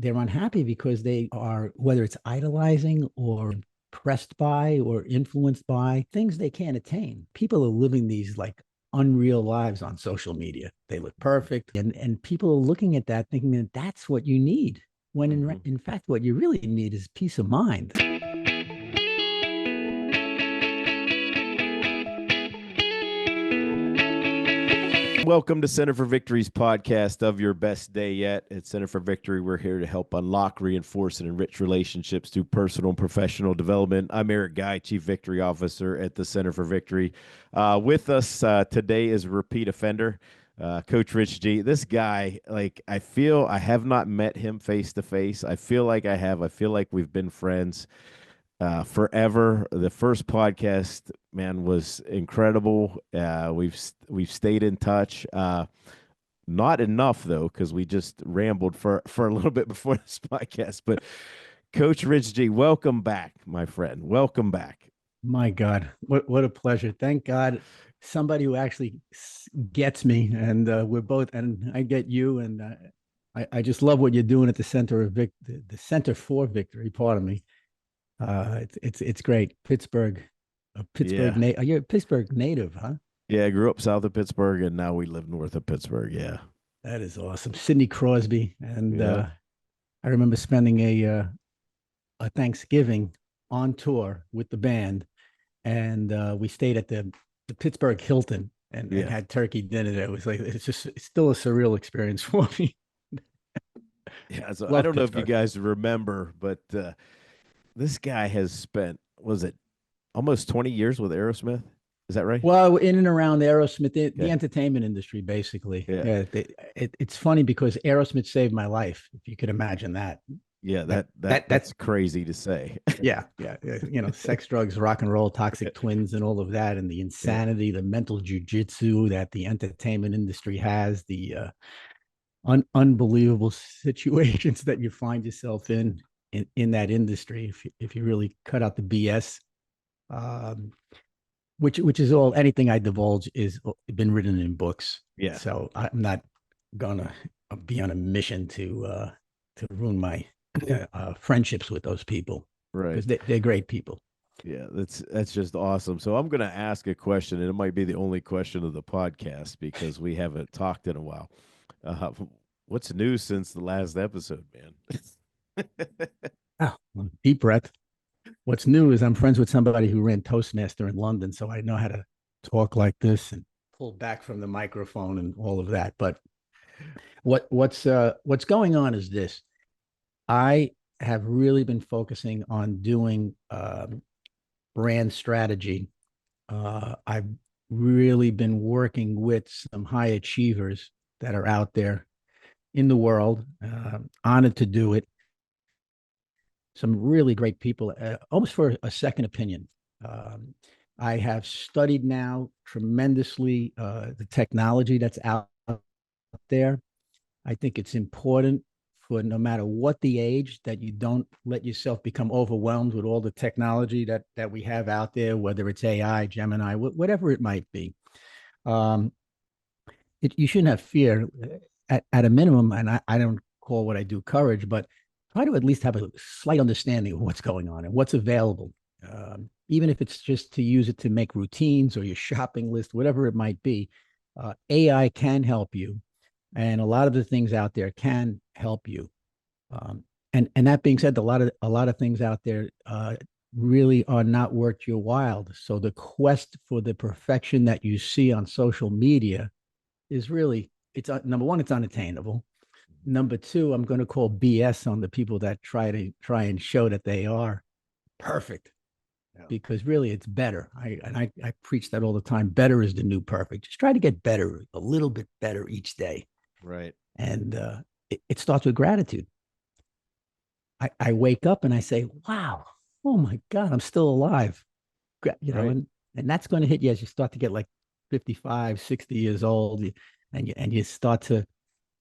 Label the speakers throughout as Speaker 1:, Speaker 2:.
Speaker 1: they're unhappy because they are, whether it's idolizing or pressed by or influenced by things they can't attain. People are living these like unreal lives on social media. They look perfect, and people are looking at that thinking that that's what you need. When in fact, what you really need is peace of mind.
Speaker 2: Welcome to Center for Victory's podcast of Your Best Day Yet. At Center for Victory, we're here to help unlock, reinforce, and enrich relationships through personal and professional development. I'm Eric Guy, Chief Victory Officer at the Center for Victory. With us today is a repeat offender, Coach Rich G. This guy, I feel I have not met him face to face. I feel like I have. I feel like we've been friends forever. The first podcast, man, was incredible. We've stayed in touch. Not enough though, because we just rambled for a little bit before this podcast. But Coach Rich G, welcome back, my friend. Welcome back.
Speaker 1: My God, what a pleasure! Thank God, somebody who actually gets me, and we're both, and I get you, and I just love what you're doing at the Center of the Center for Victory. Pardon me. It's great. Pittsburgh,
Speaker 2: Yeah.
Speaker 1: You're a Pittsburgh native, huh?
Speaker 2: Yeah, I grew up south of Pittsburgh, and now we live north of Pittsburgh. Yeah.
Speaker 1: That is awesome. Sidney Crosby, and
Speaker 2: Yeah.
Speaker 1: I remember spending a Thanksgiving on tour with the band, and we stayed at the Pittsburgh Hilton and
Speaker 2: Yeah.
Speaker 1: had turkey dinner there. It was like it's still a surreal experience for me.
Speaker 2: Yeah. So I
Speaker 1: Love
Speaker 2: don't know if you
Speaker 1: Pittsburgh.
Speaker 2: guys remember, but this guy has spent, was it almost 20 years with Aerosmith? Is that right?
Speaker 1: Well, in and around Aerosmith, the
Speaker 2: Okay.
Speaker 1: entertainment industry, basically.
Speaker 2: Yeah.
Speaker 1: Yeah, it's funny because Aerosmith saved my life, if you could imagine that.
Speaker 2: Yeah,
Speaker 1: That
Speaker 2: that's crazy to say.
Speaker 1: yeah. Sex, drugs, rock and roll, toxic twins, and all of that, and the
Speaker 2: Yeah.
Speaker 1: insanity, the mental jujitsu that the entertainment industry has, the unbelievable situations that you find yourself in that industry if you really cut out the BS. Um, which is all anything I divulge is been written in books.
Speaker 2: Yeah.
Speaker 1: So I'm not gonna be on a mission to ruin my friendships with those people
Speaker 2: Right.
Speaker 1: because they're great people.
Speaker 2: Yeah, that's just awesome. So I'm going to ask a question, and it might be the only question of the podcast because we haven't talked in a while. Uh, what's new since the last episode, man?
Speaker 1: Oh, deep breath. What's new is I'm friends with somebody who ran Toastmaster in London, so I know how to talk like this and pull back from the microphone and all of that. But what's going on is this. I have really been focusing on doing brand strategy. I've really been working with some high achievers that are out there in the world. Honored to do it. Some really great people, almost for a second opinion. Um, I have studied now tremendously the technology that's out there. I think it's important for no matter what the age that you don't let yourself become overwhelmed with all the technology that we have out there, whether it's AI, Gemini, whatever it might be. Um, you shouldn't have fear at a minimum, and I don't call what I do courage, but try to at least have a slight understanding of what's going on and what's available. Even if it's just to use it to make routines or your shopping list, whatever it might be, AI can help you, and a lot of the things out there can help you. Um, and that being said, a lot of things out there really are not worth your while. So the quest for the perfection that you see on social media is really it's number one, it's unattainable. Number two, I'm going to call BS on the people that try and show that they are perfect
Speaker 2: Yeah.
Speaker 1: because really it's better. I preach that all the time. Better is the new perfect. Just try to get better, a little bit better each day,
Speaker 2: Right.
Speaker 1: and it starts with gratitude. I wake up and I say, "Wow, oh my God, I'm still alive."
Speaker 2: Right.
Speaker 1: And that's going to hit you as you start to get like 55, 60 years old, and you start to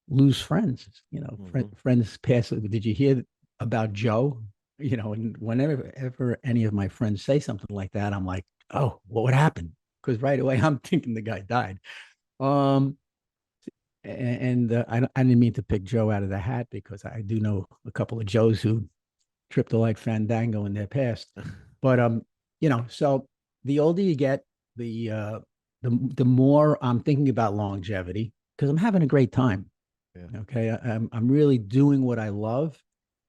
Speaker 1: lose friends.
Speaker 2: Hmm.
Speaker 1: Friends pass. Did you hear about Joe? And whenever ever any of my friends say something like that, I'm like, oh, what would happen? Because right away I'm thinking the guy died. Um, I didn't mean to pick Joe out of the hat because I do know a couple of Joes who tripped like Fandango in their past. But so the older you get, the uh, the more I'm thinking about longevity because I'm having a great time.
Speaker 2: Yeah.
Speaker 1: Okay, I'm really doing what I love.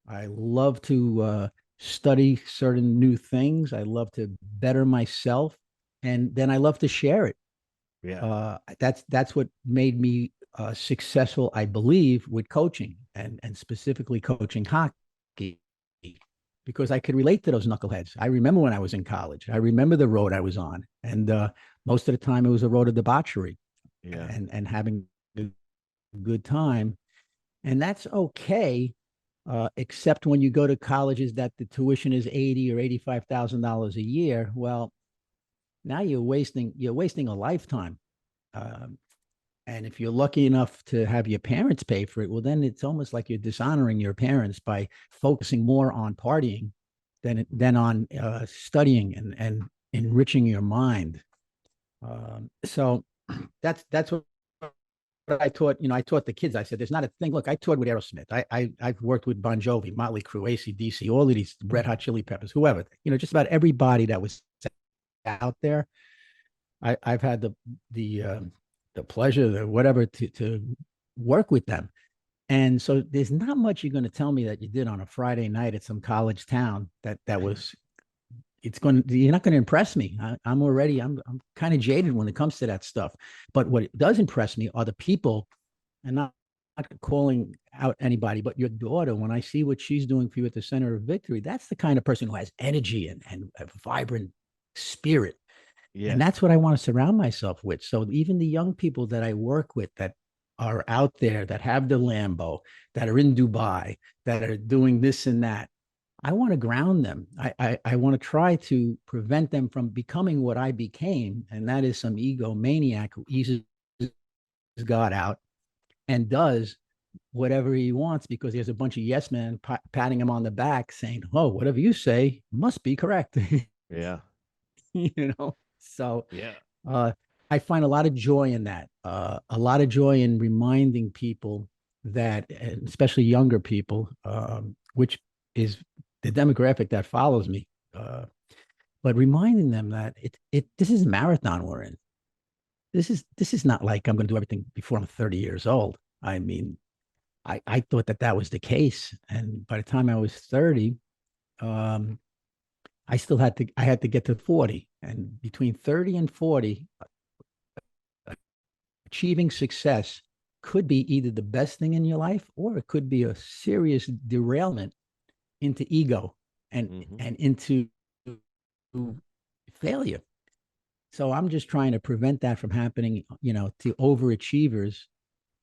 Speaker 1: I love to study certain new things. I love to better myself, and then I love to share it.
Speaker 2: Yeah.
Speaker 1: That's what made me successful, I believe, with coaching and specifically coaching hockey, because I could relate to those knuckleheads. I remember when I was in college. I remember the road I was on, and most of the time it was a road of debauchery
Speaker 2: Yeah.
Speaker 1: and having a good time, and that's okay. Except when you go to colleges that the tuition is $80,000 or $85,000 a year. Well, now you're wasting a lifetime. Um, and if you're lucky enough to have your parents pay for it, well, then it's almost like you're dishonoring your parents by focusing more on partying than on studying and enriching your mind. So that's what I taught. I taught the kids. I said, "There's not a thing." Look, I taught with Aerosmith. I've worked with Bon Jovi, Motley Crue, AC/DC, all of these Red Hot Chili Peppers, whoever. Just about everybody that was out there. I've had the pleasure, the whatever, to work with them. And so there's not much you're going to tell me that you did on a Friday night at some college town that was you're not going to impress me. I'm kind of jaded when it comes to that stuff. But what it does impress me are the people, and not calling out anybody, but your daughter. When I see what she's doing for you at the Center of Victory, that's the kind of person who has energy and a vibrant spirit. And
Speaker 2: Yeah.
Speaker 1: that's what I want to surround myself with. So even the young people that I work with that are out there, that have the Lambo, that are in Dubai, that are doing this and that, I want to ground them. I want to try to prevent them from becoming what I became, and that is some egomaniac who eases God out and does whatever he wants because there's a bunch of yes men patting him on the back saying, "Oh, whatever you say must be correct."
Speaker 2: Yeah.
Speaker 1: So
Speaker 2: Yeah.
Speaker 1: uh, I find a lot of joy in that. A lot of joy in reminding people that, especially younger people, which is the demographic that follows me. But reminding them that this is a marathon we're in. This is not like I'm going to do everything before I'm 30 years old. I mean, I thought that was the case, and by the time I was 30, um, I had to get to 40, and between 30 and 40, achieving success could be either the best thing in your life or it could be a serious derailment into ego and
Speaker 2: Hmm.
Speaker 1: and into failure. So I'm just trying to prevent that from happening, to overachievers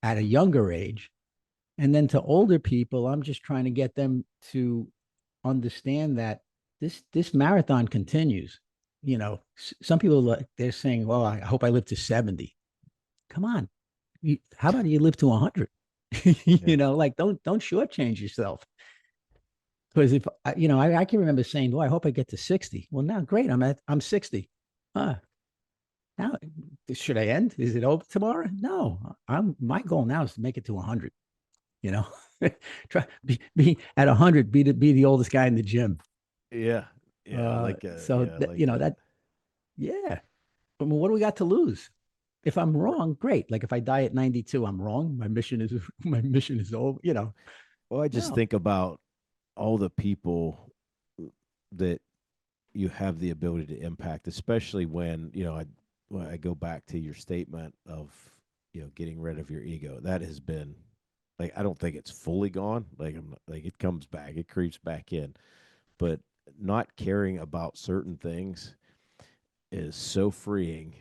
Speaker 1: at a younger age. And then to older people, I'm just trying to get them to understand that this marathon continues. Some people, they're saying, "Well, I hope I live to 70." Come on, how about you live to 100?
Speaker 2: Yeah.
Speaker 1: Like don't shortchange yourself. Because if I can remember saying, "Oh, I hope I get to 60." Well, now great, I'm 60. Now should I end? Is it over tomorrow? No, my goal now is to make it to 100. You know, try be at 100, be the oldest guy in the gym.
Speaker 2: Yeah. Yeah.
Speaker 1: So
Speaker 2: I
Speaker 1: that
Speaker 2: like that.
Speaker 1: yeah. I mean, what do we got to lose? If I'm
Speaker 2: R-
Speaker 1: wrong, great. Like if I die at 92, I'm wrong. My mission is over.
Speaker 2: Well, I just
Speaker 1: No.
Speaker 2: think about all the people that you have the ability to impact, especially when I go back to your statement of getting rid of your ego. That has been like I don't think it's fully gone. Like I'm not, like it comes back, it creeps back in, but not caring about certain things is so freeing,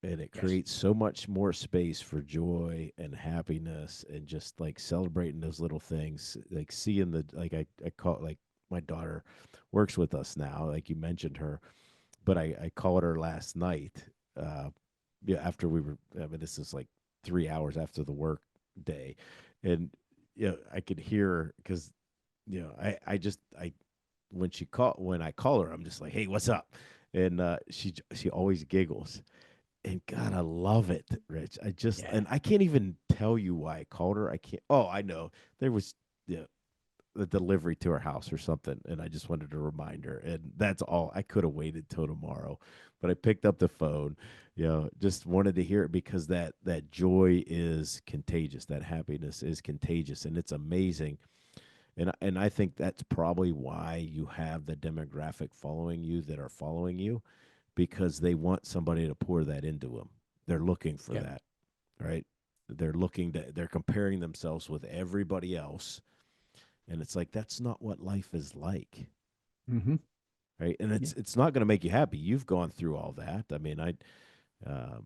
Speaker 2: and it
Speaker 1: Yes.
Speaker 2: creates so much more space for joy and happiness and just like celebrating those little things, like seeing I call it like my daughter works with us now, like you mentioned her, but I called her last night. Uh, yeah, after we were, I mean, this is like 3 hours after the work day, and I could hear her because I when I call her, I'm just like, hey, what's up? And she always giggles, And God, I love it, Rich.
Speaker 1: Yeah.
Speaker 2: And I can't even tell you why I called her. I can't. Oh, I know. There was, yeah, the delivery to her house or something, and I just wanted to remind her. And that's all. I could have waited till tomorrow, but I picked up the phone. Just wanted to hear it because that joy is contagious. That happiness is contagious, and it's amazing. And I think that's probably why you have the demographic following you that are following you, because they want somebody to pour that into them. They're looking for
Speaker 1: Yeah.
Speaker 2: that, right? They're comparing themselves with everybody else, and it's like that's not what life is like,
Speaker 1: Mm-hmm.
Speaker 2: right? And
Speaker 1: Yeah.
Speaker 2: it's not going to make you happy. You've gone through all that. I mean, um,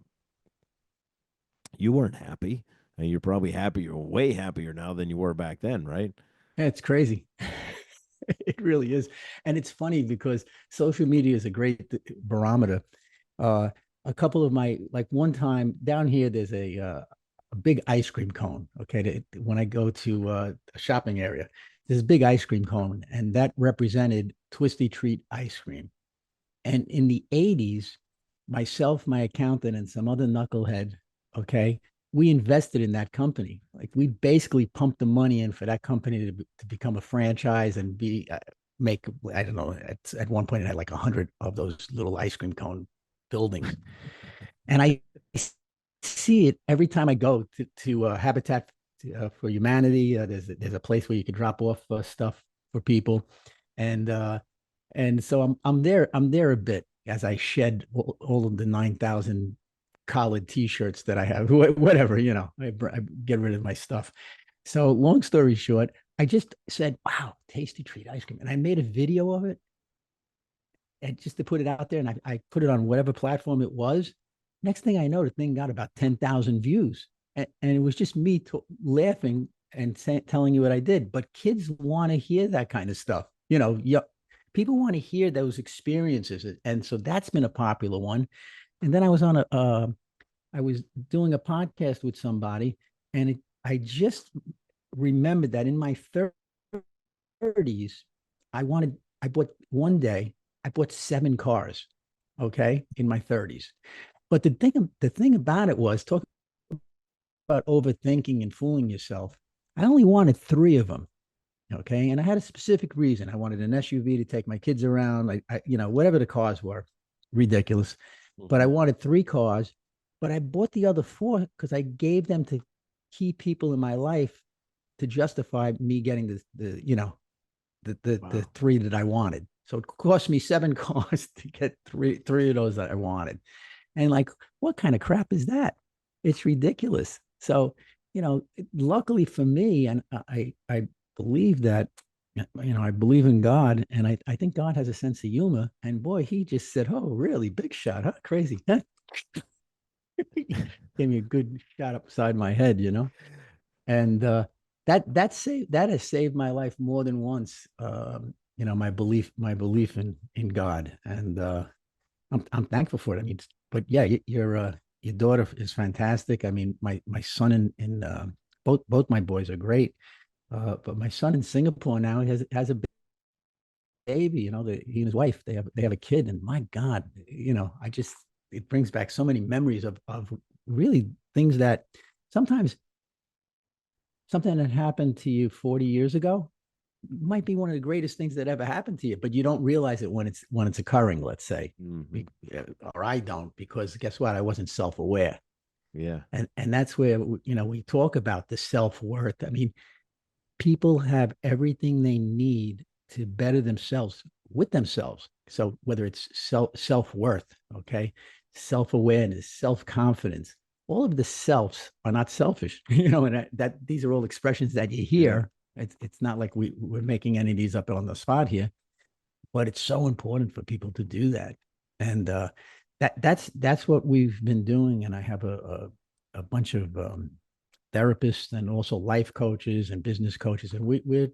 Speaker 2: you weren't happy, and you're probably happier, way happier now than you were back then, right?
Speaker 1: Yeah, it's crazy. It really is. And it's funny because social media is a great barometer. Uh, a couple of my, like one time down here, there's a big ice cream cone. Okay. When I go to a shopping area, there's a big ice cream cone, and that represented Twisty Treat ice cream. And in the 80s, myself, my accountant, and some other knucklehead, okay, we invested in that company. Like we basically pumped the money in for that company to become a franchise and be make, I don't know, at one point it had like 100 of those little ice cream cone buildings. And I see it every time I go to Habitat for Humanity. There's a place where you can drop off stuff for people, and so I'm there a bit as I shed all of the 9,000 collared T-shirts that I have, whatever I get rid of my stuff. So long story short, I just said, "Wow, tasty treat ice cream," and I made a video of it and just to put it out there, and I put it on whatever platform it was. Next thing I know, the thing got about 10,000 views, and it was just me laughing and telling you what I did. But kids want to hear that kind of stuff. People want to hear those experiences, and so that's been a popular one. And then I was doing a podcast with somebody, and I just remembered that in my 30s, I bought one day, I bought 7 cars, okay, in my 30s. But the thing about it was, talk about overthinking and fooling yourself. I only wanted 3 of them, okay, and I had a specific reason. I wanted an SUV to take my kids around, like whatever the cars were, ridiculous. But I
Speaker 2: Mm-hmm.
Speaker 1: wanted 3 cars, but I bought the other 4 because I gave them to key people in my life to justify me getting the
Speaker 2: Wow.
Speaker 1: 3 that I wanted. So it cost me 7 cars to get three of those that I wanted. And like, what kind of crap is that? It's ridiculous. So, luckily for me, and I believe that, I believe in God, and I think God has a sense of humor. And boy, he just said, "Oh, really? Big shot, huh? Crazy." Huh? Gave me a good shot upside my head. And that has saved my life more than once. My belief in God, and I'm thankful for it. I mean, but yeah, your daughter is fantastic. I mean, my son in both my boys are great. But my son in Singapore now has a baby. He and his wife, they have a kid, and my God, I just it brings back so many memories of really things that sometimes something that happened to you 40 years ago might be one of the greatest things that ever happened to you, but you don't realize it when it's occurring, let's say.
Speaker 2: Mm-hmm.
Speaker 1: Or I don't, because guess what? I wasn't self-aware.
Speaker 2: Yeah.
Speaker 1: And that's where we talk about the self-worth. I mean, people have everything they need to better themselves with themselves. So whether it's self-worth, okay, self-awareness, self-confidence, all of the selves are not selfish, and that these are all expressions that you
Speaker 2: Yeah.
Speaker 1: hear. It's not like we're making any of these up on the spot here, but it's so important for people to do that. And that's what we've been doing. And I have a bunch of therapists and also life coaches and business coaches, and we're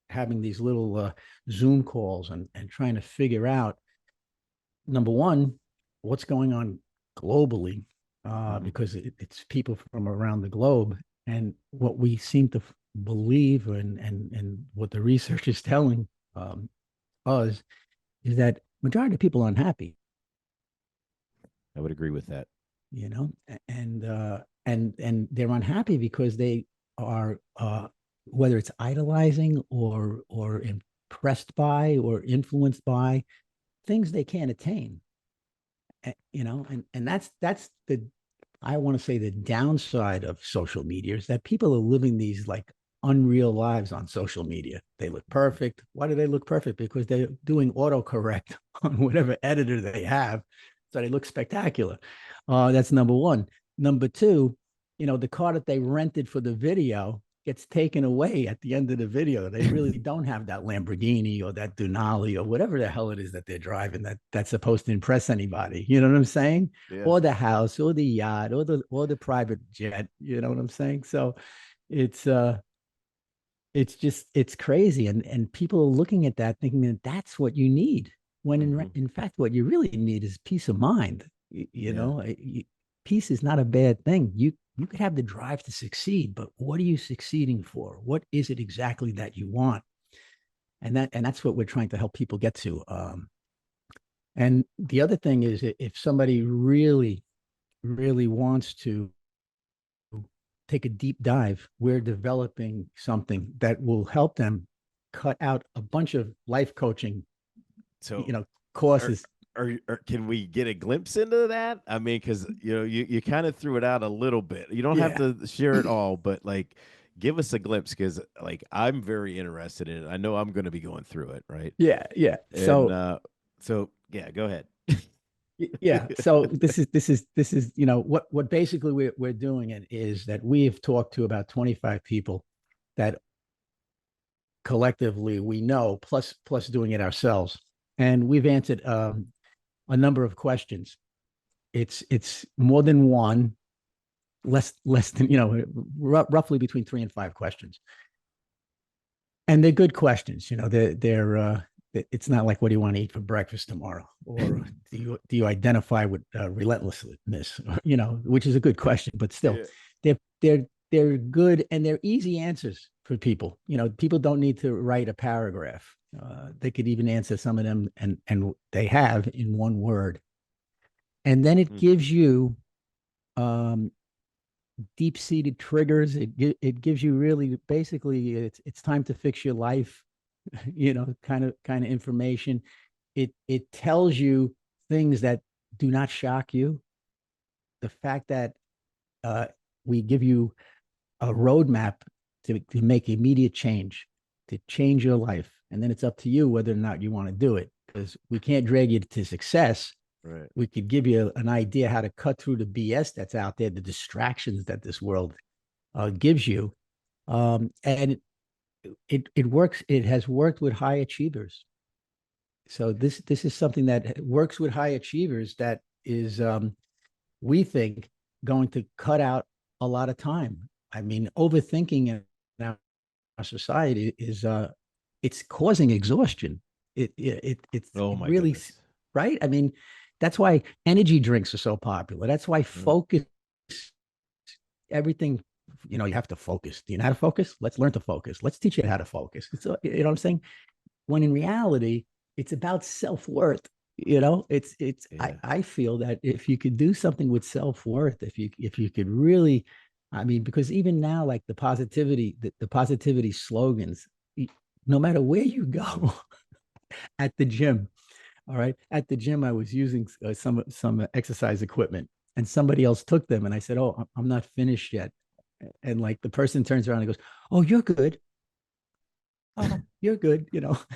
Speaker 1: having these little Zoom calls and trying to figure out, number one, what's going on globally,
Speaker 2: Mm-hmm.
Speaker 1: because it's people from around the globe, and what we seem to believe, and what the research is telling us, is that majority of people are unhappy.
Speaker 2: I would agree with that.
Speaker 1: and they're unhappy because they are whether it's idolizing or impressed by or influenced by things they can't attain. And that's the I want to say the downside of social media is that people are living these like unreal lives on social media. They look perfect. Why do they look perfect? Because they're doing autocorrect on whatever editor they have. So they look spectacular. That's number one. Number two, the car that they rented for the video gets taken away at the end of the video. They really don't have that Lamborghini or that Denali or whatever the hell it is that they're driving that's supposed to impress anybody. You know what I'm saying?
Speaker 2: Yeah.
Speaker 1: Or the house or the yacht or the private jet. You know what I'm saying? So it's it's crazy, and people are looking at that thinking that that's what you need, when
Speaker 2: Hmm.
Speaker 1: in fact what you really need is peace of mind.
Speaker 2: Yeah.
Speaker 1: Peace is not a bad thing. You could have the drive to succeed, but what are you succeeding for? What is it exactly that you want? And that's what we're trying to help people get to. And the other thing is, if somebody really really wants to take a deep dive, we're developing something that will help them cut out a bunch of life coaching,
Speaker 2: So
Speaker 1: you know,
Speaker 2: are,
Speaker 1: courses.
Speaker 2: can we get a glimpse into that? I mean, because you kind of threw it out a little bit. You don't have
Speaker 1: Yeah.
Speaker 2: to share it all, but like give us a glimpse because like I'm very interested in it. I know I'm going to be going through it, right?
Speaker 1: Yeah. Yeah.
Speaker 2: And
Speaker 1: So
Speaker 2: so yeah, go ahead.
Speaker 1: yeah. So this is what basically we're doing it is that we've talked to about 25 people that collectively we know, plus doing it ourselves, and we've answered a number of questions. It's more than one, less than roughly between 3 and 5 questions, and they're good questions. They're it's not like, what do you want to eat for breakfast tomorrow, or do you identify with relentlessness, which is a good question, but still
Speaker 2: Yeah.
Speaker 1: they're good, and they're easy answers for people. People don't need to write a paragraph. They could even answer some of them, and they have, in one word, and then it
Speaker 2: Mm.
Speaker 1: gives you um, deep seated triggers. It gives you, really, basically, it's time to fix your life, kind of information. It tells you things that do not shock you. The fact that uh, we give you a roadmap to make immediate change, to change your life, and then it's up to you whether or not you want to do it. Because we can't drag you to success.
Speaker 2: Right.
Speaker 1: We could give you an idea how to cut through the BS that's out there, the distractions that this world gives you. And it works. It has worked with high achievers. So this is something that works with high achievers, that is, we think, going to cut out a lot of time. I mean, overthinking in our society is it's causing exhaustion. It's
Speaker 2: Oh
Speaker 1: it
Speaker 2: my
Speaker 1: really,
Speaker 2: goodness.
Speaker 1: right. I mean, that's why energy drinks are so popular. That's why
Speaker 2: Mm.
Speaker 1: focus, everything, you have to focus. Do you know how to focus? Let's learn to focus. Let's teach you how to focus. What I'm saying? When in reality, it's about self-worth. It's
Speaker 2: Yeah.
Speaker 1: I feel that if you could do something with self-worth, if you could really, I mean, because even now, like the positivity slogans, no matter where you go, at the gym, all right, at the gym, I was using some exercise equipment, and somebody else took them, and I said, "Oh, I'm not finished yet." And like the person turns around and goes, "Oh, you're good. Oh, you're good."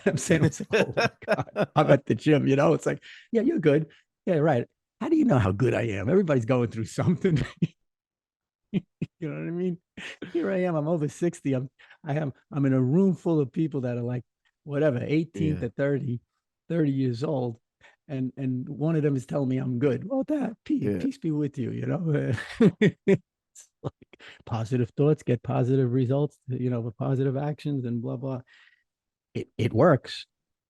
Speaker 1: I'm saying to myself, "Oh my God, I'm at the gym." It's like, "Yeah, you're good. Yeah, right. How do you know how good I am? Everybody's going through something." You know what I mean? Here I am. I'm over 60. I'm in a room full of people that are like, whatever, 18
Speaker 2: Yeah.
Speaker 1: to 30 years old. And one of them is telling me I'm good. Well, that peace,
Speaker 2: Yeah.
Speaker 1: peace be with you. It's like positive thoughts get positive results, with positive actions and blah blah. It works.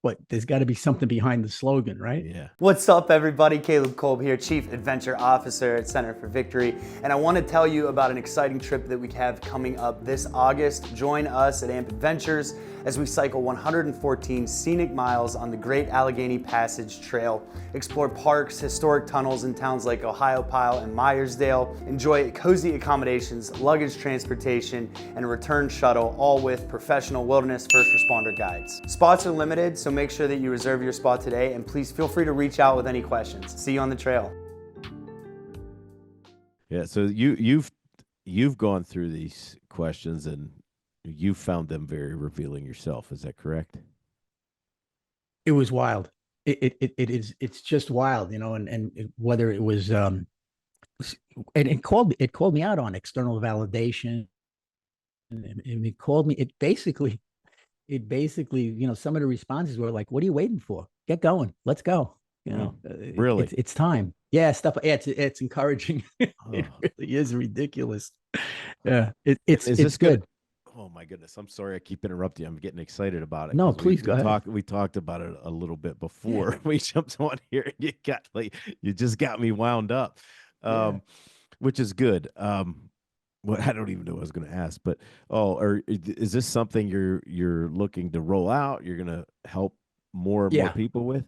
Speaker 1: but there's got to be something behind the slogan, right?
Speaker 2: Yeah.
Speaker 3: What's up, everybody? Caleb Kolb here, Chief Adventure Officer at Center for Victory, and I want to tell you about an exciting trip that we have coming up this August. Join us at AMP Adventures as we cycle 114 scenic miles on the Great Allegheny Passage Trail, explore parks, historic tunnels in towns like Ohiopyle and Myersdale, enjoy cozy accommodations, luggage transportation, and a return shuttle, all with professional wilderness first responder guides. Spots are limited, so make sure that you reserve your spot today, and please feel free to reach out with any questions. See you on the trail.
Speaker 2: Yeah. So you've gone through these questions and you found them very revealing yourself. Is that correct?
Speaker 1: It was wild. It's just wild, whether it was and it called me out on external validation, and it called me. It basically, some of the responses were like, "What are you waiting for? Get going. Let's go."
Speaker 2: Really?
Speaker 1: It's time. Yeah, stuff. Yeah, it's encouraging. It
Speaker 2: Oh.
Speaker 1: really is ridiculous. Yeah,
Speaker 2: Is
Speaker 1: it's
Speaker 2: this
Speaker 1: good.
Speaker 2: Oh my goodness! I'm sorry, I keep interrupting you. I'm getting excited about it.
Speaker 1: No,
Speaker 2: 'Cause
Speaker 1: please go ahead.
Speaker 2: We talked about it a little bit before we jumped on here. You just got me wound up,
Speaker 1: Yeah.
Speaker 2: which is good. Well, I don't even know what I was going to ask, but or is this something you're looking to roll out? You're going to help more and more
Speaker 1: Yeah.
Speaker 2: people with?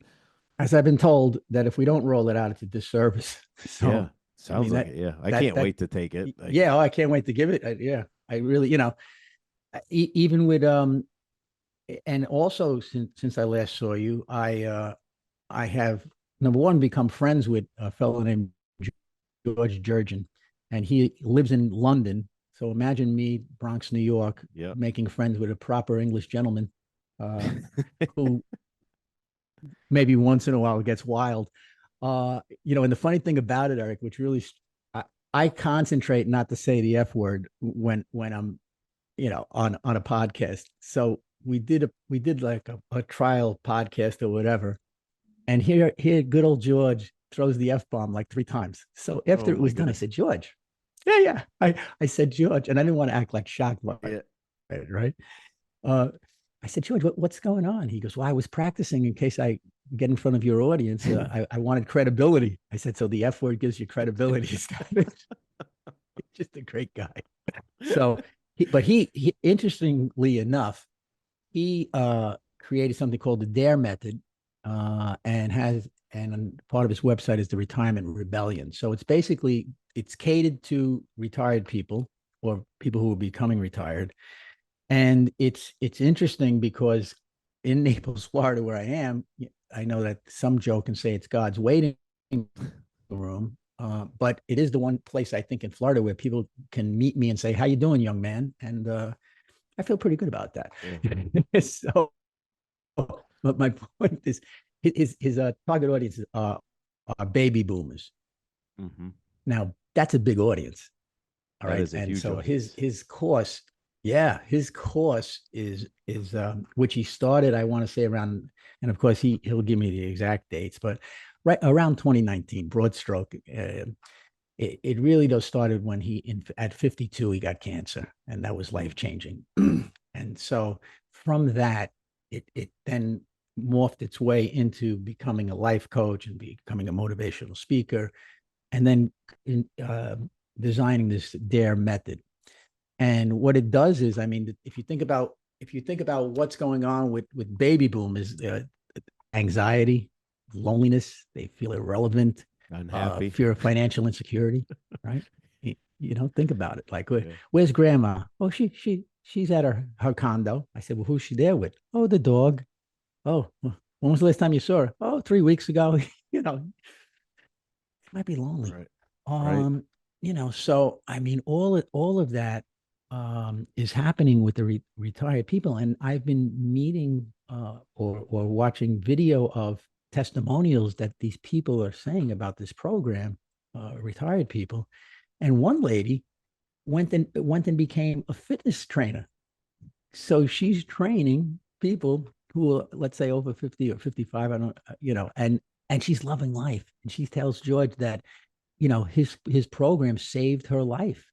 Speaker 1: As I've been told that if we don't roll it out, it's a disservice. So,
Speaker 2: Yeah,
Speaker 1: I mean,
Speaker 2: sounds like it. Yeah, I can't wait to take it.
Speaker 1: yeah, oh, I can't wait to give it. Yeah, I really, even with and also since I last saw you, I have, number one, become friends with a fellow named George Jurgen, and he lives in London. So imagine me, Bronx, New York,
Speaker 2: Yeah.
Speaker 1: making friends with a proper English gentleman, who maybe once in a while gets wild. And the funny thing about it, Eric, which really, I concentrate not to say the F word when I'm, on a podcast. So we did like a trial podcast or whatever, and here, good old George throws the F bomb like 3 times. So after
Speaker 2: Oh
Speaker 1: it
Speaker 2: my
Speaker 1: was done, I
Speaker 2: goodness.
Speaker 1: said, George, yeah. I said George, and I didn't want to act like shocked by
Speaker 2: Yeah.
Speaker 1: it, right? Uh, I said, George, what's going on? He goes, well, I was practicing in case I get in front of your audience. I wanted credibility. I said, so the F word gives you credibility. He's just a great guy. So, he interestingly enough, he created something called the DARE method, and part of his website is the Retirement Rebellion. So it's catered to retired people or people who are becoming retired. And it's interesting because in Naples, Florida, where I am, I know that some joke and say it's God's waiting room, but it is the one place I think in Florida where people can meet me and say, "How you doing, young man?" And I feel pretty good about that.
Speaker 2: Yeah.
Speaker 1: So, but my point is, his target audience are baby boomers.
Speaker 2: Mm-hmm.
Speaker 1: Now that's a big audience. All
Speaker 2: That
Speaker 1: right.
Speaker 2: is a
Speaker 1: And
Speaker 2: huge
Speaker 1: so
Speaker 2: audience.
Speaker 1: his course, yeah, his course is which he started, I want to say around, and of course he'll give me the exact dates, but right around 2019, broad stroke. It really does started when at 52 he got cancer, and that was life changing. And so from that, it then morphed its way into becoming a life coach and becoming a motivational speaker, and then designing this DARE method. And what it does is, I mean, if you think about what's going on with baby boomers, anxiety, loneliness, they feel irrelevant,
Speaker 2: Unhappy.
Speaker 1: fear of financial insecurity, right? Think about it. Like,
Speaker 2: Yeah.
Speaker 1: where's grandma? Oh, she's at her condo. I said, well, who's she there with? Oh, the dog. Oh, when was the last time you saw her? Oh, 3 weeks ago. Might be lonely.
Speaker 2: Right. Right.
Speaker 1: So I mean, all of that is happening with the retired people, and I've been meeting or watching video of testimonials that these people are saying about this program, retired people, and one lady went and became a fitness trainer. So she's training people who are, let's say, over 50 or 55. I don't, and she's loving life. And she tells George that, his program saved her life.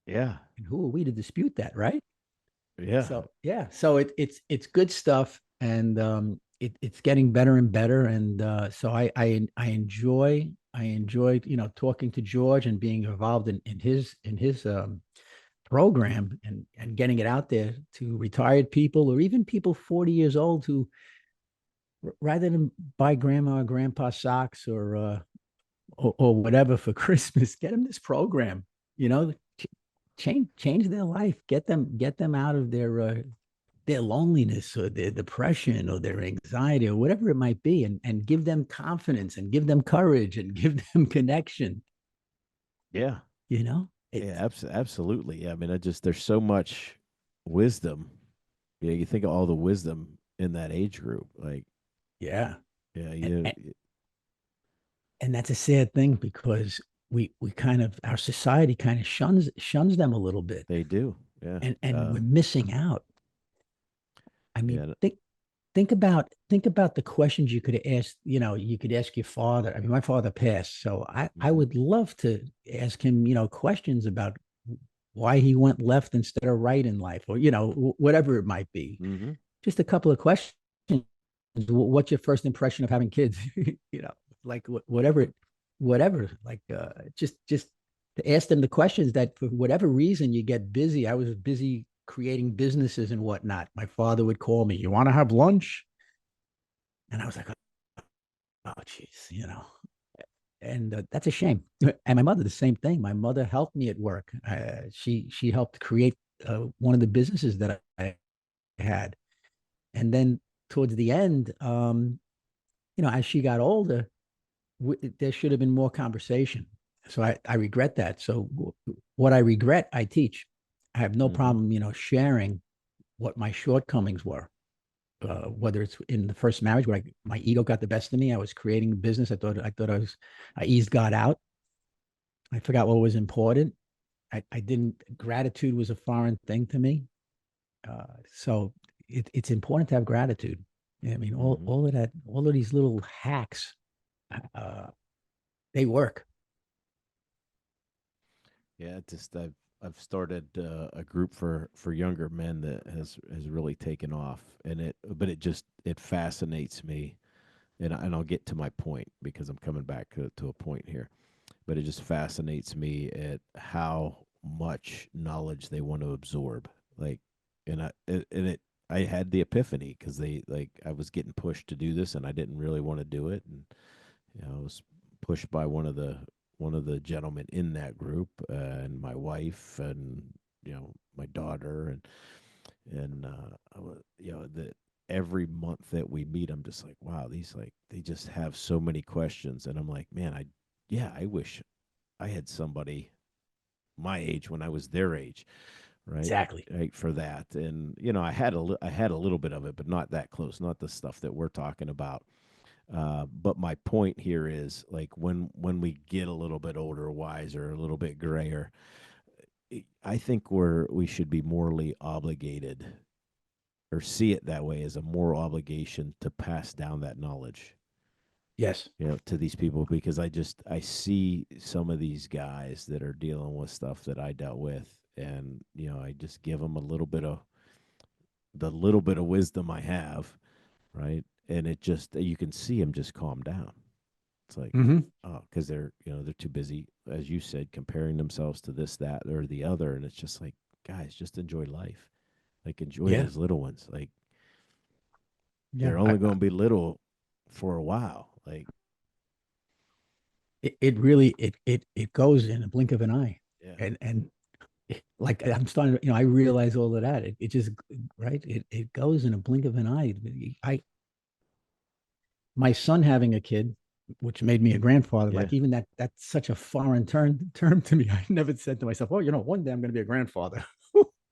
Speaker 2: Yeah.
Speaker 1: And who are we to dispute that, right?
Speaker 2: Yeah.
Speaker 1: So yeah, so it's good stuff. And it's getting better and better. And so I enjoyed, talking to George and being involved in his program and getting it out there to retired people or even people 40 years old who, rather than buy grandma or grandpa socks or whatever for Christmas, get them this program, you know, change their life, get them out of their loneliness or their depression or their anxiety or whatever it might be, and give them confidence and give them courage and give them connection.
Speaker 2: Yeah.
Speaker 1: You know,
Speaker 2: Yeah, absolutely. Yeah, I mean, there's so much wisdom. Yeah, you think of all the wisdom in that age group. Like,
Speaker 1: yeah.
Speaker 2: yeah,
Speaker 1: And, and that's a sad thing because we kind of, our society kind of shuns them a little bit,
Speaker 2: they do. Yeah.
Speaker 1: and we're missing out. I mean,
Speaker 2: Yeah.
Speaker 1: think about the questions you could ask. You could ask your father. I mean, my father passed, so I
Speaker 2: Mhm.
Speaker 1: would love to ask him, questions about why he went left instead of right in life, or whatever it might be.
Speaker 2: Mhm.
Speaker 1: Just a couple of questions. What's your first impression of having kids? Like whatever. Like just to ask them the questions that for whatever reason you get busy. I was busy creating businesses and whatnot. My father would call me, "You want to have lunch?" And I was like, "Oh, geez," And that's a shame. And my mother, the same thing. My mother helped me at work. She helped create one of the businesses that I had. And then towards the end, as she got older, there should have been more conversation. So I regret that. So what I regret, I teach. I have no
Speaker 2: Mhm.
Speaker 1: problem, sharing what my shortcomings were. Whether it's in the first marriage where my ego got the best of me, I was creating a business. I eased God out. I forgot what was important. I didn't. Gratitude was a foreign thing to me. So it's important to have gratitude. Yeah, I mean,
Speaker 2: Mhm.
Speaker 1: all of that, all of these little hacks, uh, they work.
Speaker 2: Yeah, I've started a group for younger men that has really taken off, and it fascinates me, and I'll get to my point because I'm coming back to a point here, but it just fascinates me at how much knowledge they want to absorb, like, and it I had the epiphany because I was getting pushed to do this and I didn't really want to do it, and I was pushed by one of the gentlemen in that group, and my wife, and my daughter, and the every month that we meet, I'm just like, wow, these, like, they just have so many questions, and I'm like, man, I wish I had somebody my age when I was their age, right?
Speaker 1: Exactly.
Speaker 2: Right, for that. And I had a little bit of it, but not that close, not the stuff that we're talking about. But my point here is, like, when we get a little bit older, wiser, a little bit grayer, I think we should be morally obligated, or see it that way, as a moral obligation to pass down that knowledge,
Speaker 1: Yes.
Speaker 2: to these people, because I see some of these guys that are dealing with stuff that I dealt with, and I just give them the little bit of wisdom I have, right? And it just, you can see them just calm down. It's like,
Speaker 1: Mm-hmm.
Speaker 2: oh, because they're too busy, as you said, comparing themselves to this, that, or the other, and it's just like, guys, just enjoy life, like, enjoy
Speaker 1: Yeah.
Speaker 2: those little ones, like,
Speaker 1: Yeah.
Speaker 2: they're only going to be little for a while, like,
Speaker 1: It really it goes in a blink of an eye,
Speaker 2: yeah,
Speaker 1: and like I'm starting to, I realize all of that. It just right. It goes in a blink of an eye. My son having a kid, which made me a grandfather,
Speaker 2: yeah,
Speaker 1: like even that's such a foreign term to me. I never said to myself, "Oh, one day I'm going to be a grandfather."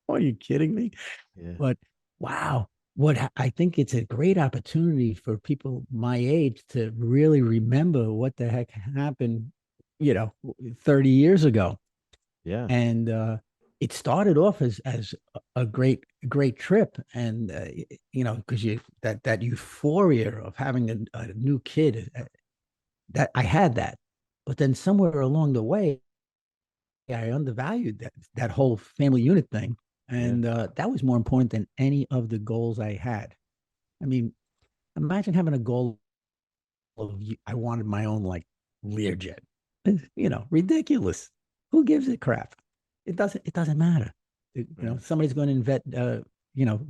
Speaker 1: Are you kidding me?
Speaker 2: yeah,
Speaker 1: But wow, I think it's a great opportunity for people my age to really remember what the heck happened, you know, 30 years ago.
Speaker 2: yeah,
Speaker 1: And it started off as a great trip, and because that euphoria of having a new kid, that I had that, but then somewhere along the way I undervalued that whole family unit thing,
Speaker 2: yeah,
Speaker 1: and that was more important than any of the goals I had. I mean, Imagine having a goal of I wanted my own like Learjet. Ridiculous. Who gives a crap? It doesn't matter.
Speaker 2: Yeah.
Speaker 1: Somebody's going to invent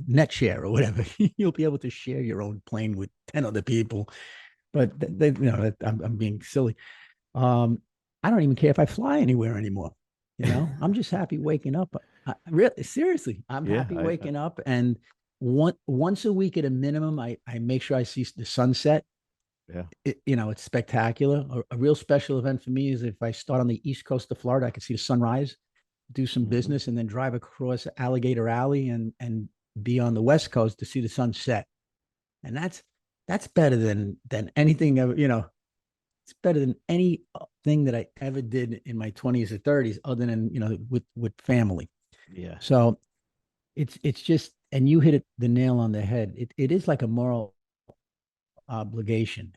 Speaker 1: net share or whatever. You'll be able to share your own plane with 10 other people. But I'm being silly. I don't even care if I fly anywhere anymore. I'm just happy waking up. Really, seriously, I'm
Speaker 2: Yeah.
Speaker 1: happy waking up, and once a week at a minimum, I make sure I see the sunset.
Speaker 2: Yeah.
Speaker 1: It's spectacular. A real special event for me is if I start on the east coast of Florida, I can see the sunrise, do some
Speaker 2: Hmm.
Speaker 1: business, and then drive across Alligator Alley and be on the west coast to see the sunset. And that's better than anything ever. It's better than anything that I ever did in my 20s or 30s, other than with family.
Speaker 2: Yeah.
Speaker 1: So it's just, and you hit the nail on the head. It is like a moral obligation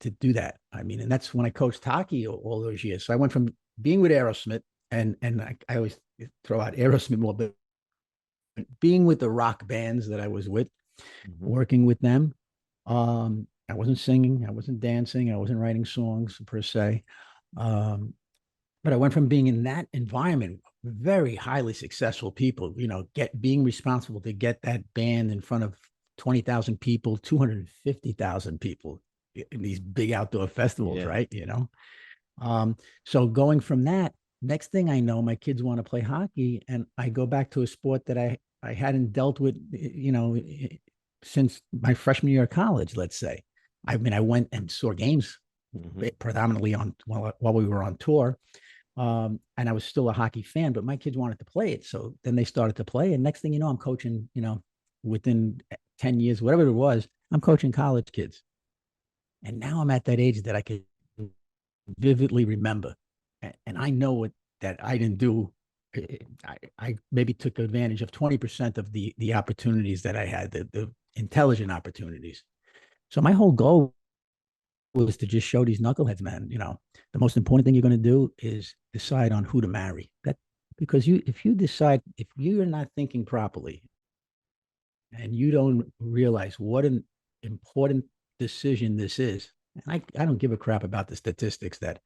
Speaker 1: to do that. I mean, and that's when I coached hockey all those years. So I went from being with Aerosmith, and I always throw out Aerosmith more, but being with the rock bands that I was with,
Speaker 2: Hmm.
Speaker 1: working with them. I wasn't singing, I wasn't dancing, I wasn't writing songs per se. Um, but I went from being in that environment, very highly successful people, being responsible to get that band in front of 20,000 people, 250,000 people in these big outdoor festivals,
Speaker 2: Yeah.
Speaker 1: right? So going from that, next thing I know, my kids want to play hockey, and I go back to a sport that I hadn't dealt with, since my freshman year of college, let's say. I mean, I went and saw games
Speaker 2: Hmm.
Speaker 1: predominantly on while we were on tour. And I was still a hockey fan, but my kids wanted to play it. So then they started to play. And next thing you know, I'm coaching, within 10 years, whatever it was, I'm coaching college kids. And now I'm at that age that I could vividly remember. And I know what that I didn't do. I maybe took advantage of 20% of the opportunities that I had, the intelligent opportunities. So my whole goal was to just show these knuckleheads, man, the most important thing you're going to do is decide on who to marry. Because if you decide, if you're not thinking properly and you don't realize what an important decision this is, and I don't give a crap about the statistics that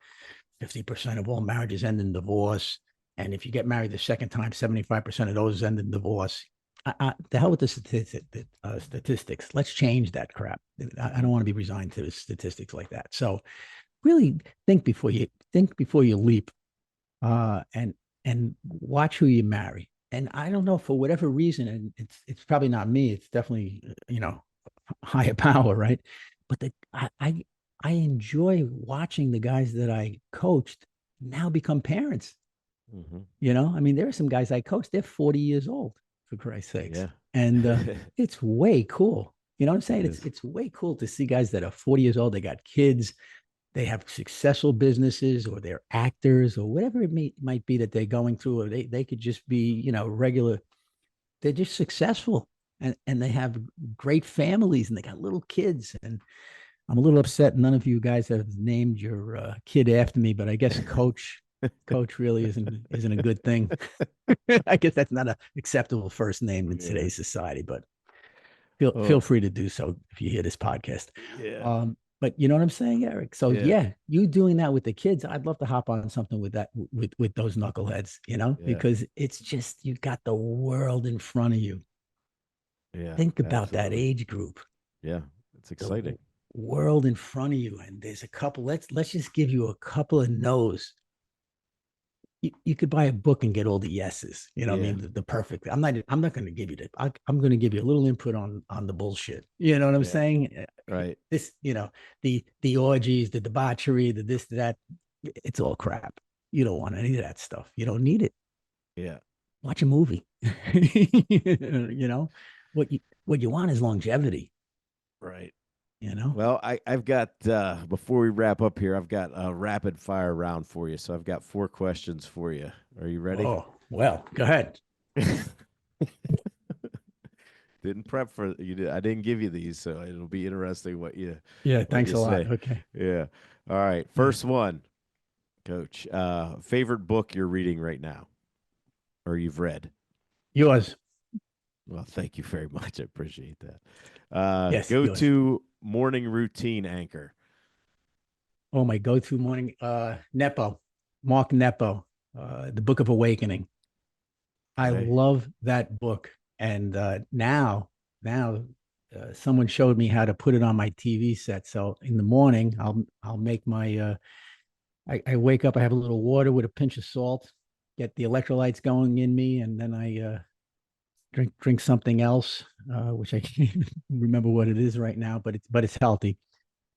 Speaker 1: 50% of all marriages end in divorce. And if you get married the second time, 75% of those end in divorce. The hell with the statistics. Let's change that crap. I don't want to be resigned to statistics like that. So really think before you leap, and watch who you marry. And I don't know, for whatever reason, and it's probably not me. It's definitely higher power, right? But I enjoy watching the guys that I coached now become parents.
Speaker 2: Hmm.
Speaker 1: I mean, there are some guys I coached, they're 40 years old, for Christ's sakes.
Speaker 2: Yeah.
Speaker 1: And it's way cool. You know what I'm
Speaker 2: It
Speaker 1: saying? It's
Speaker 2: is.
Speaker 1: it's way cool to see guys that are 40 years old, they got kids, they have successful businesses, or they're actors, or whatever it might be that they're going through, or they could just be, regular. They're just successful, and they have great families, and they got little kids. And I'm a little upset none of you guys have named your kid after me, but I guess Coach really isn't a good thing. I guess that's not an acceptable first name in
Speaker 2: Yeah.
Speaker 1: today's society, but feel
Speaker 2: Oh,
Speaker 1: free to do so if you hear this podcast.
Speaker 2: yeah.
Speaker 1: But you know what I'm saying, Eric? So
Speaker 2: Yeah.
Speaker 1: yeah, you doing that with the kids, I'd love to hop on something with that, with those knuckleheads,
Speaker 2: Yeah.
Speaker 1: because it's just, you got the world in front of you.
Speaker 2: Yeah.
Speaker 1: Think about that
Speaker 2: Absolutely.
Speaker 1: age group,
Speaker 2: Yeah. It's
Speaker 1: the
Speaker 2: exciting.
Speaker 1: world in front of you, and there's a couple. Let's just give you a couple of no's. You could buy a book and get all the yeses. You know what I
Speaker 2: Yeah.
Speaker 1: mean? The perfect. I'm not going to give you that. I'm going to give you a little input on the bullshit. You know what I'm
Speaker 2: Yeah.
Speaker 1: saying?
Speaker 2: Right.
Speaker 1: This, the orgies, the debauchery, the this, that. It's all crap. You don't want any of that stuff. You don't need it.
Speaker 2: Yeah.
Speaker 1: Watch a movie. you know what you want is longevity.
Speaker 2: Right.
Speaker 1: You know.
Speaker 2: Well, I've got before we wrap up here, I've got a rapid fire round for you. So I've got 4 questions for you. Are you ready?
Speaker 1: Oh well, go ahead.
Speaker 2: Didn't prep for you. I didn't give you these, so it'll be interesting
Speaker 1: Yeah,
Speaker 2: what
Speaker 1: thanks
Speaker 2: you
Speaker 1: a lot.
Speaker 2: say.
Speaker 1: Okay.
Speaker 2: Yeah. All right.
Speaker 1: All right.
Speaker 2: First one, Coach. Favorite book you're reading right now, or you've read?
Speaker 1: Yours.
Speaker 2: Well, thank you very much. I appreciate that.
Speaker 1: Yes,
Speaker 2: Go
Speaker 1: yours.
Speaker 2: to morning routine anchor?
Speaker 1: Oh, my go-to morning, Nepo, Mark Nepo, The Book of Awakening. I
Speaker 2: Okay.
Speaker 1: love that book. And now, someone showed me how to put it on my TV set. So in the morning, I'll make my I wake up, I have a little water with a pinch of salt, get the electrolytes going in me, and then I drink something else, which I can't even remember what it is right now, but it's healthy.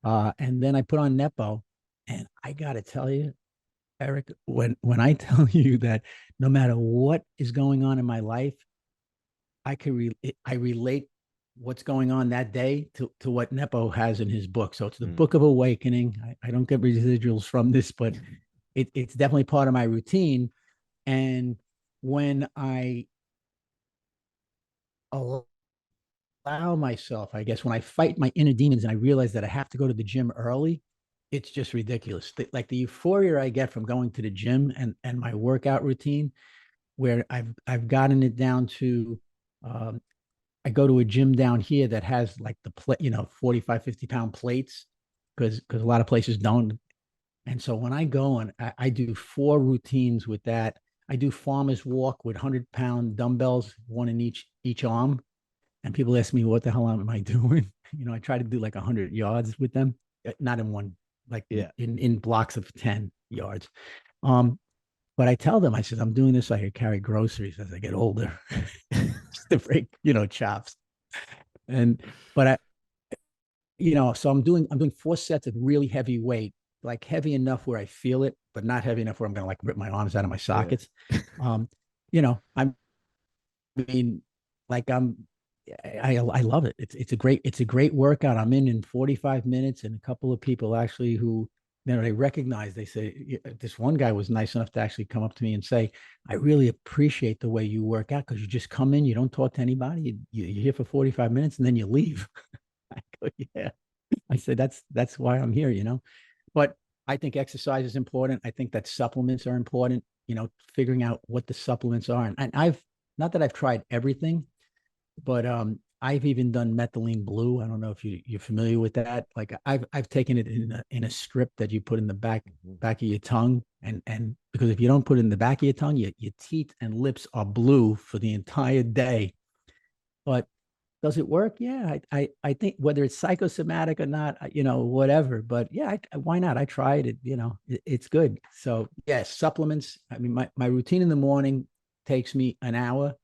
Speaker 1: And then I put on Nepo, and I gotta tell you, Eric, when I tell you that no matter what is going on in my life, I relate what's going on that day to what Nepo has in his book. So it's the Book of Awakening. I don't get residuals from this, but it's definitely part of my routine. And when I allow myself, I guess, when I fight my inner demons and I realize that I have to go to the gym early, it's just ridiculous. Like the euphoria I get from going to the gym and my workout routine, where I've gotten it down to, I go to a gym down here that has like the 45, 50 pound plates, because a lot of places don't. And so when I go and I do 4 routines with that. I do farmer's walk with 100-pound dumbbells, one in each arm. And people ask me, what the hell am I doing? I try to do like 100 yards with them, not in one, like
Speaker 2: Yeah.
Speaker 1: in blocks of 10 yards. Um, but I tell them, I said, I'm doing this so I can carry groceries as I get older, just to break, chops. And, but so I'm doing 4 sets of really heavy weight, like heavy enough where I feel it, but not heavy enough where I'm going to like rip my arms out of my
Speaker 2: Yeah.
Speaker 1: sockets. I mean, like I love it. It's a great workout. I'm in 45 minutes, and a couple of people actually who they recognize. They say, this one guy was nice enough to actually come up to me and say, "I really appreciate the way you work out, because you just come in, you don't talk to anybody, you're here for 45 minutes, and then you leave." I go, "Yeah." I said, "That's why I'm here." But I think exercise is important. I think that supplements are important. Figuring out what the supplements are, and I've not that I've tried everything, but I've even done methylene blue. I don't know if you're familiar with that. Like I've taken it in a strip that you put in the back of your tongue, and because if you don't put it in the back of your tongue, your teeth and lips are blue for the entire day. But does it work? Yeah, I think whether it's psychosomatic or not, whatever. But yeah, why not? I tried it. It's good. So yes, supplements. I mean, my routine in the morning takes me an hour.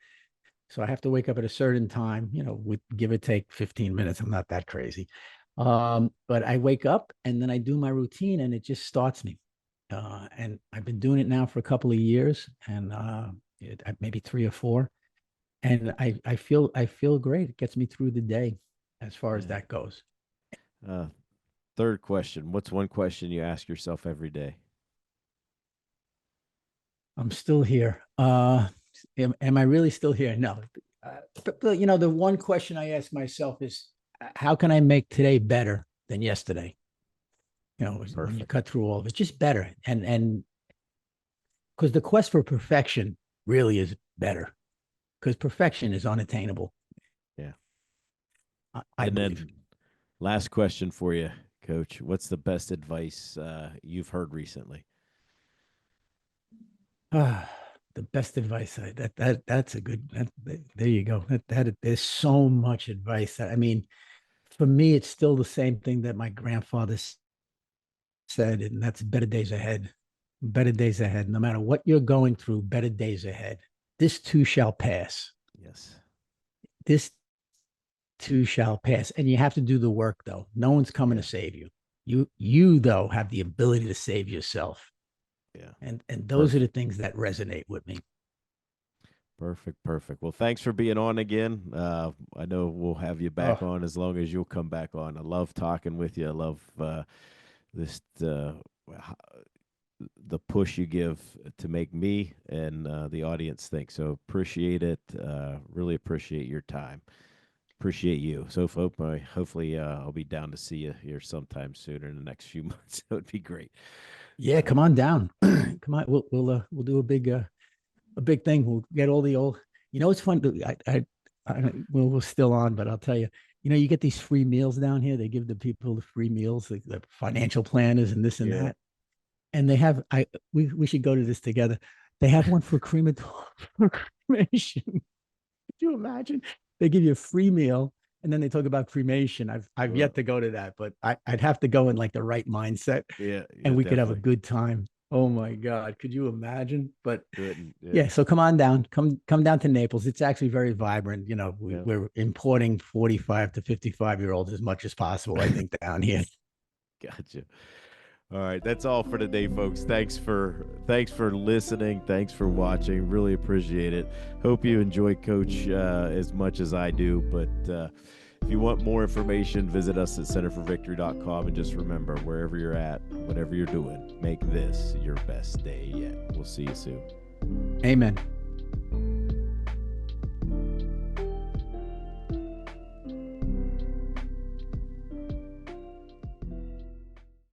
Speaker 1: So I have to wake up at a certain time, with give or take 15 minutes. I'm not that crazy. But I wake up and then I do my routine, and it just starts me. And I've been doing it now for a couple of years, and maybe 3 or 4. And I feel great. It gets me through the day as far as
Speaker 2: Yeah.
Speaker 1: that goes.
Speaker 2: Uh, Third question. What's one question you ask yourself every day?
Speaker 1: I'm still here. Am I really still here? No. But the one question I ask myself is, how can I make today better than yesterday? When you
Speaker 2: Perfect.
Speaker 1: cut through all of it, just better. And because the quest for perfection really is better, because perfection is unattainable,
Speaker 2: Yeah.
Speaker 1: I
Speaker 2: And
Speaker 1: believe.
Speaker 2: then last question for you, Coach. What's the best advice you've heard recently?
Speaker 1: Ah, the best advice. That's a good. There you go. There's so much advice. I mean, for me, it's still the same thing that my grandfather said, and that's better days ahead. Better days ahead. No matter what you're going through, better days ahead. This too shall pass.
Speaker 2: Yes.
Speaker 1: This too shall pass. And you have to do the work, though. No one's coming
Speaker 2: Yeah.
Speaker 1: to save you. You though have the ability to save yourself.
Speaker 2: Yeah.
Speaker 1: And those are the
Speaker 2: Perfect.
Speaker 1: things that resonate with me.
Speaker 2: Perfect. Perfect. Well, thanks for being on again. I know we'll have you back
Speaker 1: Oh,
Speaker 2: on as long as you'll come back on. I love talking with you. I love this the push you give to make me and the audience think. So appreciate it. Really appreciate your time. Appreciate you. So hopefully I'll be down to see you here sometime sooner in the next few months. That would be great.
Speaker 1: yeah,
Speaker 2: Uh,
Speaker 1: come on down. Come on. We'll do a big thing. We'll get all the old. It's fun. We're still on, but I'll tell you. you get these free meals down here. They give the people the free meals, the financial planners and this and
Speaker 2: Yeah.
Speaker 1: that. And they have, we should go to this together. They have one for cremation. Could you imagine? They give you a free meal and then they talk about cremation. I've yet to go to that, but I'd have to go in like the right mindset,
Speaker 2: Yeah,
Speaker 1: and we could have a
Speaker 2: definitely.
Speaker 1: good time. Oh my God. Could you imagine? But
Speaker 2: Couldn't.
Speaker 1: yeah, so come on down. Come down to Naples. It's actually very vibrant.
Speaker 2: Yeah.
Speaker 1: We're importing 45 to 55-year-olds as much as possible, I think, down here.
Speaker 2: Gotcha. All right, that's all for today, folks. Thanks for listening. Thanks for watching. Really appreciate it. Hope you enjoy Coach as much as I do. But if you want more information, visit us at centerforvictory.com. And just remember, wherever you're at, whatever you're doing, make this your best day yet. We'll see you soon.
Speaker 1: Amen.